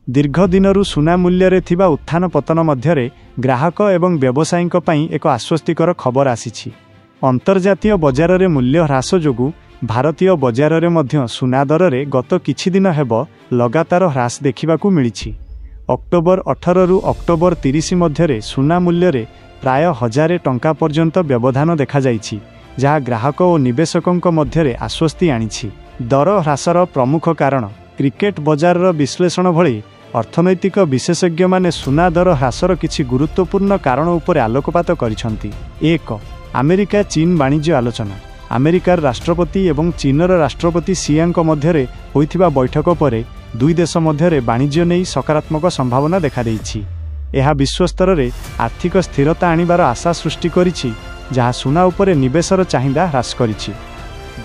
दीर्घ दिनरू सुना मूल्य थिबा उत्थान पतन मध्यरे ग्राहक एवं व्यवसायींक पई एक आश्वस्तिकर खबर आसीछि। अंतर्जातीय बजार रे मूल्य ह्रास जोगु भारतीय बजार रे मध्य सुना दर रे गत किछि दिन हेब लगातार ह्रास देखिबाकू मिलिछि। अक्टोबर 18 रु अक्टोबर 30 मध्यरे सुना मूल्य रे प्राय 1000 टंका पर्यंत व्यवधान देखा जाइछि, जहाँ ग्राहक और निवेशकों मध्यरे आश्वस्ति आनिछि। दर ह्रासर प्रमुख कारण क्रिकेट बजार विश्लेषण भली अर्थनैतिक विशेषज्ञ माने सुना दर ह्रासर किछि गुरुत्वपूर्ण कारण उपरे आलोकपात करिसंती। 1. अमेरिका चीन वाणिज्य आलोचना। अमेरिकार राष्ट्रपति एवं चीनर राष्ट्रपति सियांक मध्यरे होइथिबा बैठक परे दुई देश मध्यरे वाणिज्य नै सकारात्मक संभावना देखा देइछि। एहा विश्वस्तर रे आर्थिक स्थिरता आनिबार आशा सृष्टि करिछि, जहाँ सुना उपरे निवेशर चाहिदा ह्रास करिछि।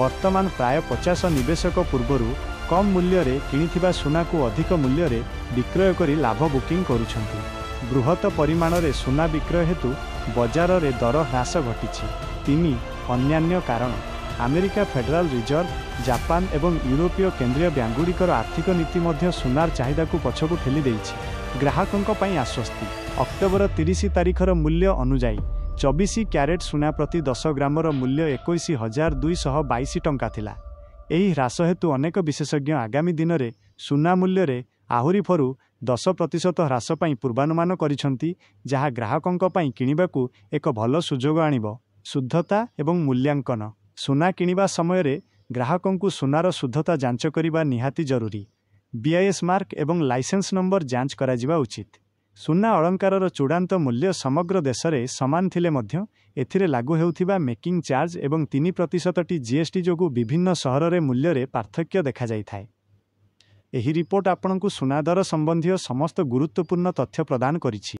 वर्तमान प्राय 50 निवेशक पूर्वरु कम मूल्य रे किनिथिबा सुना को अधिक मूल्य रे विक्रय करी लाभ बुकिंग करुछंती। बृहत परिमाण रे सुना विक्रय हेतु बजार रे दर ह्रास घटिछि। 3. अन्यान्य कारण अमेरिका फेडराल रिजर्व, जापान एवं यूरोपीय केंद्रीय बैंकगुड़िकर आर्थिक नीति मध्य सुनार चाहिदा को पछकु ठेली देइछि। ग्राहकों पई आश्वस्ति। अक्टोबर 30 तारिखर मूल्य अनुजाई 24 क्यारेट सुना प्रति 10 ग्रामर मूल्य 21,222 टंका थिला। एही ह्रास हेतु अनेक विशेषज्ञ आगामी दिन में सुना मूल्य रे आहुरी फरु 10% ह्रास पई पूर्वानुमान करिसंती, जहाँ ग्राहकों पई किनिबाकू एक भल सुजोग आनिबो। शुद्धता एवं मूल्यांकन। सुना किनिबा समय रे ग्राहकों को सुनार शुद्धता जांच करिबा निहाती जरूरी। बीआईएस मार्क एवं लाइसेंस नंबर जांच कराजिबा उचित। सुना अलंकारर चूड़ांत मूल्य समग्र देश में समान थिले मध्य एथिरे लागू हेउथिबा मेकिंग चार्ज एवं 3% जीएसटी जोगु विभिन्न सहर रे मूल्य रे पार्थक्य देखा जाइथाय। एही रिपोर्ट आपनकु सुना दर संबंधी समस्त गुरुत्वपूर्ण तथ्य प्रदान करिछि।